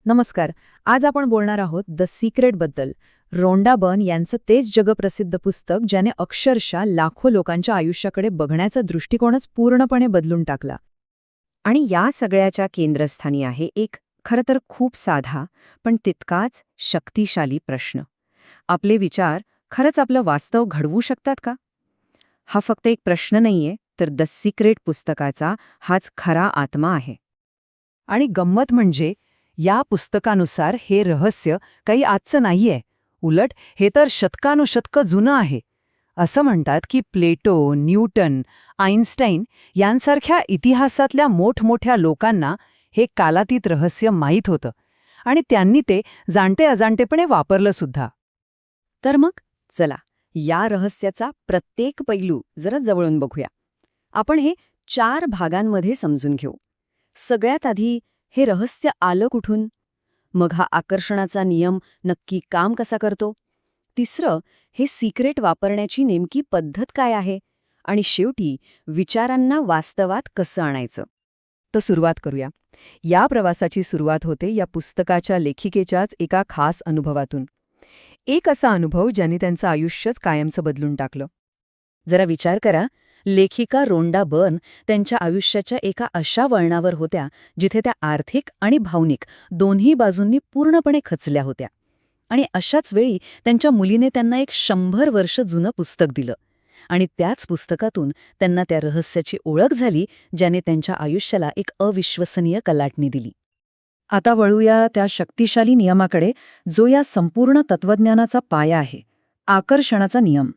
नमस्कार. आज आपण बोलणार आहोत द सिक्रेटबद्दल. रोंडा बर्न यांचं तेच जगप्रसिद्ध पुस्तक ज्याने अक्षरशः लाखो लोकांच्या आयुष्याकडे बघण्याचा दृष्टिकोनच पूर्णपणे बदलून टाकला. आणि या सगळ्याच्या केंद्रस्थानी आहे एक खरं तर खूप साधा पण तितकाच शक्तिशाली प्रश्न. आपले विचार खरंच आपलं वास्तव घडवू शकतात का? हा फक्त एक प्रश्न नाहीये, तर द सिक्रेट पुस्तकाचा हाच खरा आत्मा आहे. आणि गंमत म्हणजे या पुस्तकानुसार हे रहस्य काही आजचं नाहीये. उलट हे तर शतकानुशतकं जुनं आहे. असं म्हणतात की प्लेटो, न्यूटन, आइन्स्टाईन यांसारख्या इतिहासातल्या मोठमोठ्या लोकांना हे कालातीत रहस्य माहीत होतं आणि त्यांनी ते जाणते अजाणतेपणे वापरलं सुद्धा. तर मग चला या रहस्याचा प्रत्येक पैलू जरा जवळून बघूया. आपण हे 4 भागांमध्ये समजून घेऊ. सगळ्यात आधी हे रहस्य आलं कुठून? मग हा आकर्षणाचा नियम नक्की काम कसा करतो? तिसरं, हे सिक्रेट वापरण्याची नेमकी पद्धत काय आहे? आणि शेवटी विचारांना वास्तवात कसं आणायचं? तर सुरुवात करूया. या प्रवासाची सुरुवात होते या पुस्तकाच्या लेखिकेच्याच एका खास अनुभवातून. एक असा अनुभव ज्याने त्यांचं आयुष्यच कायमचं बदलून टाकलं. जरा विचार करा, लेखिका रोंडा बर्न त्यांच्या आयुष्याच्या एका अशा वळणावर होत्या जिथे त्या आर्थिक आणि भावनिक दोन्ही बाजूंनी पूर्णपणे खचल्या होत्या. आणि अशाच वेळी त्यांच्या मुलीने त्यांना एक 100 वर्ष जुनं पुस्तक दिलं. आणि त्याच पुस्तकातून त्यांना त्या रहस्याची ओळख झाली ज्याने त्यांच्या आयुष्याला एक अविश्वसनीय कलाटणी दिली. आता वळूया त्या शक्तिशाली नियमाकडे जो या संपूर्ण तत्वज्ञानाचा पाया आहे, आकर्षणाचा नियम.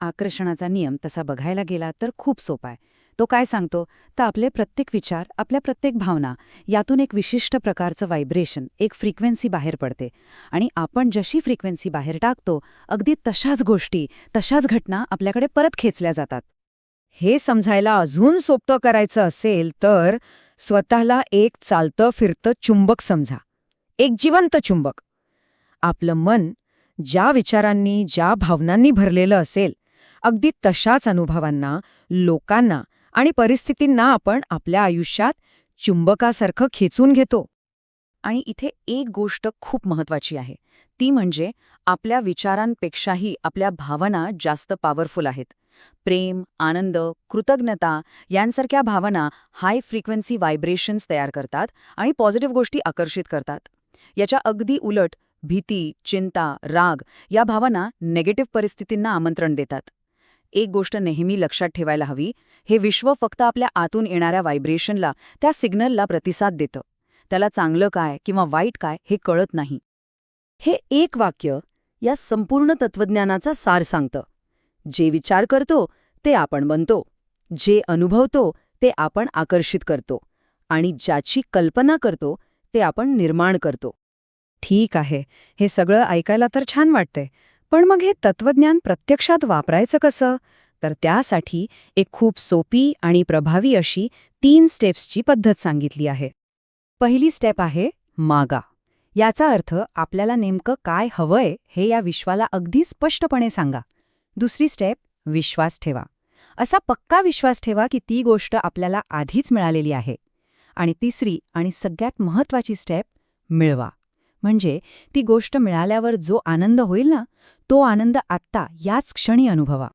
आकर्षणाचा नियम तसा बघायला गेला तर खूप सोपा आहे. तो काय सांगतो तर आपले प्रत्येक विचार, आपल्या प्रत्येक भावना यातून एक विशिष्ट प्रकारचं व्हायब्रेशन, एक फ्रिक्वेन्सी बाहेर पडते. आणि आपण जशी फ्रिक्वेन्सी बाहेर टाकतो अगदी तशाच गोष्टी, तशाच घटना आपल्याकडे परत खेचल्या जातात. हे समजायला अजून सोपं करायचं असेल तर स्वतःला एक चालतं फिरतं चुंबक समजा. एक जिवंत चुंबक. आपलं मन ज्या विचारांनी, ज्या भावनांनी भरलेलं असेल, अगदी तशाच अनुभवांना, लोकांना आणि परिस्थितींना आपण आपल्या आयुष्यात चुंबकासारखं खेचून घेतो. आणि इथे एक गोष्ट खूप महत्वाची आहे, ती म्हणजे आपल्या विचारांपेक्षाही आपल्या भावना जास्त पॉवरफुल आहेत. प्रेम, आनंद, कृतज्ञता यांसारख्या भावना हाय फ्रिक्वेन्सी व्हायब्रेशन्स तयार करतात आणि पॉझिटिव्ह गोष्टी आकर्षित करतात. याच्या अगदी उलट भीती, चिंता, राग या भावना नेगेटिव्ह परिस्थितींना आमंत्रण देतात. एक गोष्ट नेहमी लक्षात ठेवायला हवी, हे विश्व फक्त आपल्या आतून येणाऱ्या व्हायब्रेशनला, त्या सिग्नलला प्रतिसाद देतं. त्याला चांगलं काय किंवा वाईट काय हे कळत नाही. हे एक वाक्य या संपूर्ण तत्वज्ञानाचा सार सांगतं. जे विचार करतो ते आपण बनतो, जे अनुभवतो ते आपण आकर्षित करतो आणि ज्याची कल्पना करतो ते आपण निर्माण करतो. ठीक आहे, हे सगळं ऐकायला तर छान वाटतंय, पण मग हे तत्वज्ञान प्रत्यक्षात वापरायचं कसं? तर त्यासाठी एक खूप सोपी आणि प्रभावी अशी 3 स्टेप्सची पद्धत सांगितली आहे. पहिली स्टेप आहे मागा. याचा अर्थ आपल्याला नेमकं काय हवंय हे या विश्वाला अगदी स्पष्टपणे सांगा. दुसरी स्टेप विश्वास ठेवा. असा पक्का विश्वास ठेवा की ती गोष्ट आपल्याला आधीच मिळालेली आहे. आणि तिसरी आणि सगळ्यात महत्त्वाची स्टेप मिळवा. म्हणजे ती गोष्ट मिळाल्यावर जो आनंद होईल ना, तो आनंद आत्ता याच क्षणी अनुभवा.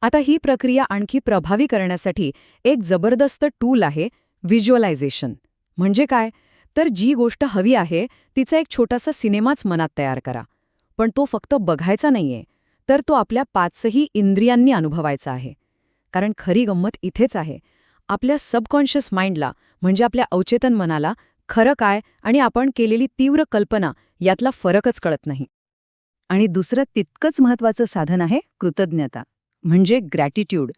आता ही प्रक्रिया आणखी प्रभावी करण्यासाठी एक जबरदस्त टूल आहे, व्हिज्युअलायझेशन. म्हणजे काय? तर जी गोष्ट हवी आहे तिचा एक छोटासा सिनेमाच मनात तयार करा. पण तो फक्त बघायचा नाहीये, तर तो आपल्या 5ही इंद्रियांनी अनुभवायचा आहे. कारण खरी गंमत इथेच आहे. आपल्या सबकॉन्शियस माइंडला, म्हणजे आपल्या अवचेतन मनाला खरं काय आणि आपण केलेली तीव्र कल्पना यातला फरकच कळत नाही. आणि दुसरं तितकंच महत्त्वाचं साधन आहे कृतज्ञता, म्हणजे ग्रॅटिट्यूड.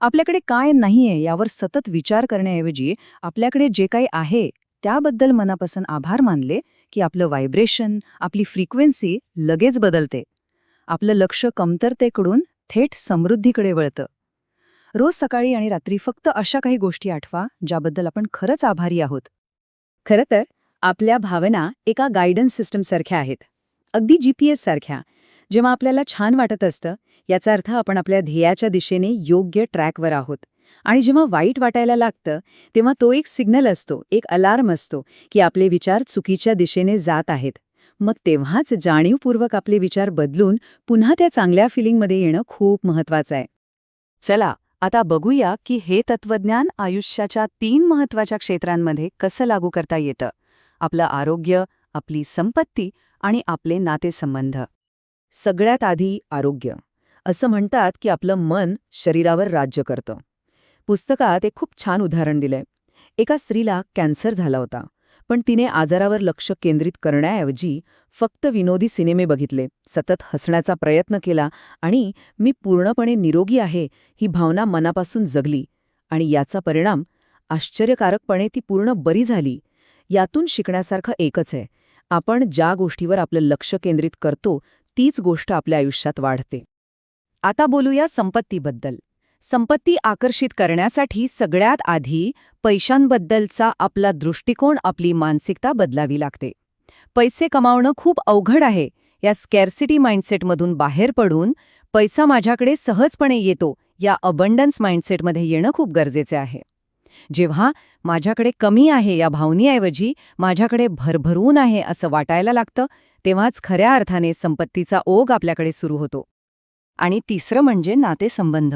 आपल्याकडे काय नाहीये यावर सतत विचार करण्याऐवजी आपल्याकडे जे काही आहे त्याबद्दल मनापासून आभार मानले की आपलं व्हायब्रेशन, आपली फ्रिक्वेन्सी लगेच बदलते. आपलं लक्ष कमतरतेकडून थेट समृद्धीकडे वळतं. रोज सकाळी आणि रात्री फक्त अशा काही गोष्टी आठवा ज्याबद्दल आपण खरंच आभारी आहोत. खरं तर आपल्या भावना एका गायडन्स सिस्टमसारख्या आहेत, अगदी GPS सारख्या. जेव्हा आपल्याला छान वाटत असतं याचा अर्थ आपण आपल्या ध्येयाच्या दिशेने योग्य ट्रॅकवर आहोत. आणि जेव्हा वाईट वाटायला लागतं तेव्हा तो एक सिग्नल असतो, एक अलार्म असतो की आपले विचार चुकीच्या दिशेने जात आहेत. मग तेव्हाच जाणीवपूर्वक आपले विचार बदलून पुन्हा त्या चांगल्या फिलिंगमध्ये येणं खूप महत्वाचं आहे. चला आता बघूया की हे तत्वज्ञान आयुष्याच्या 3 महत्वाच्या क्षेत्रांमध्ये कसं लागू करता येतं. आपलं आरोग्य, आपली संपत्ती आणि आपले नातेसंबंध. सगळ्यात आधी आरोग्य. असं म्हणतात की आपलं मन शरीरावर राज्य करतं. पुस्तकात एक खूप छान उदाहरण दिलंय. एका स्त्रीला कॅन्सर झाला होता, पण तिने आजारावर लक्ष केंद्रित करण्याऐवजी फक्त विनोदी सिनेमे बघितले, सतत हसण्याचा प्रयत्न केला आणि मी पूर्णपणे निरोगी आहे ही भावना मनापासून जगली. आणि याचा परिणाम आश्चर्यकारकपणे ती पूर्ण बरी झाली. यातून शिकण्यासारखं एकच आहे, आपण ज्या गोष्टीवर आपलं लक्ष केंद्रित करतो तीच गोष्ट आपल्या आयुष्यात वाढते. आता बोलूया संपत्तीबद्दल. संपत्ती आकर्षित करण्यासाठी सगळ्यात आधी पैशांबद्दलचा आपला दृष्टिकोन, आपली मानसिकता बदलावी लागते. पैसे कमावणं खूप अवघड आहे या स्कॅर्सिटी माइंडसेटमधून बाहेर पडून पैसा माझ्याकडे सहजपणे येतो या अबंडन्स माइंडसेटमध्ये येणं खूप गरजेचे आहे. जेव्हा माझ्याकडे कमी आहे या भावनेऐवजी माझ्याकडे भरभरून आहे असं वाटायला लागतं, तेव्हाच खऱ्या अर्थाने संपत्तीचा ओघ आपल्याकडे सुरू होतो. आणि तिसरं म्हणजे नातेसंबंध.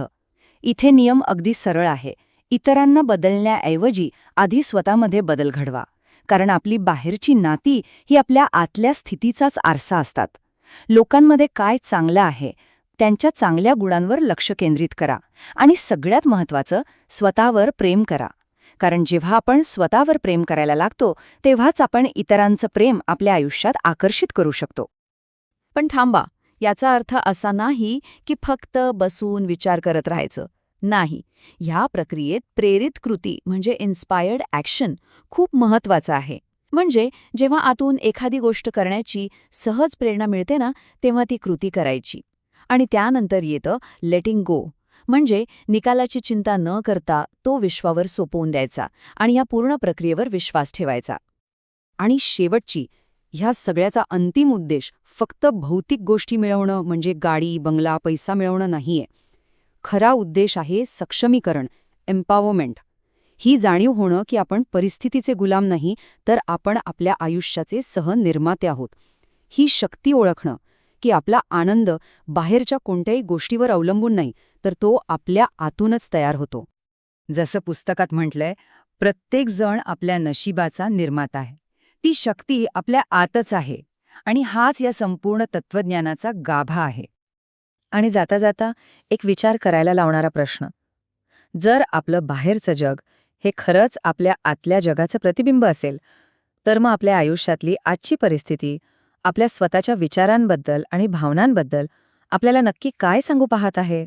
इथे नियम अगदी सरळ आहे. इतरांना बदलण्याऐवजी आधी स्वतःमध्ये बदल घडवा. कारण आपली बाहेरची नाती ही आपल्या आतल्या स्थितीचाच आरसा असतात. लोकांमध्ये काय चांगलं आहे, त्यांच्या चांगल्या गुणांवर लक्ष केंद्रित करा. आणि सगळ्यात महत्त्वाचं, स्वतःवर प्रेम करा. कारण जेव्हा आपण स्वतःवर प्रेम करायला लागतो तेव्हाच आपण इतरांचं प्रेम आपल्या आयुष्यात आकर्षित करू शकतो. पण थांबा, याचा अर्थ असा नाही की फक्त बसून विचार करत राहायचं. नाही, ह्या प्रक्रियेत प्रेरित कृती म्हणजे इन्स्पायर्ड ॲक्शन खूप महत्वाचं आहे. म्हणजे जेव्हा आतून एखादी गोष्ट करण्याची सहज प्रेरणा मिळते ना, तेव्हा ती कृती करायची. आणि त्यानंतर येतं लेटिंग गो, म्हणजे निकालाची चिंता न करता तो विश्वावर सोपवून द्यायचा आणि या पूर्ण प्रक्रियेवर विश्वास ठेवायचा. आणि शेवटची, ह्या सगळ्याचा अंतिम उद्देश फक्त भौतिक गोष्टी मिळवणं म्हणजे गाडी, बंगला, पैसा मिळवणं नाहीये. खरा उद्देश आहे सक्षमीकरण, एम्पॉवरमेंट. ही जाणीव होणं की आपण परिस्थितीचे गुलाम नाही, तर आपण आपल्या आयुष्याचे सहनिर्माते आहोत. ही शक्ती ओळखणं की आपला आनंद बाहेरच्या कोणत्याही गोष्टीवर अवलंबून नाही, तर तो आपल्या आतूनच तयार होतो. जसं पुस्तकात म्हटलंय, प्रत्येक जण आपल्या नशिबाचा निर्माता आहे. ती शक्ती आपल्या आतच आहे आणि हाच या संपूर्ण तत्वज्ञानाचा गाभा आहे. आणि जाता जाता एक विचार करायला लावणारा प्रश्न. जर आपलं बाहेरचं जग हे खरंच आपल्या आतल्या जगाचं प्रतिबिंब असेल, तर मग आपल्या आयुष्यातली आजची परिस्थिती आपल्या स्वतःच्या विचारांबद्दल आणि भावनांबद्दल आपल्याला नक्की काय सांगू पाहत आहे?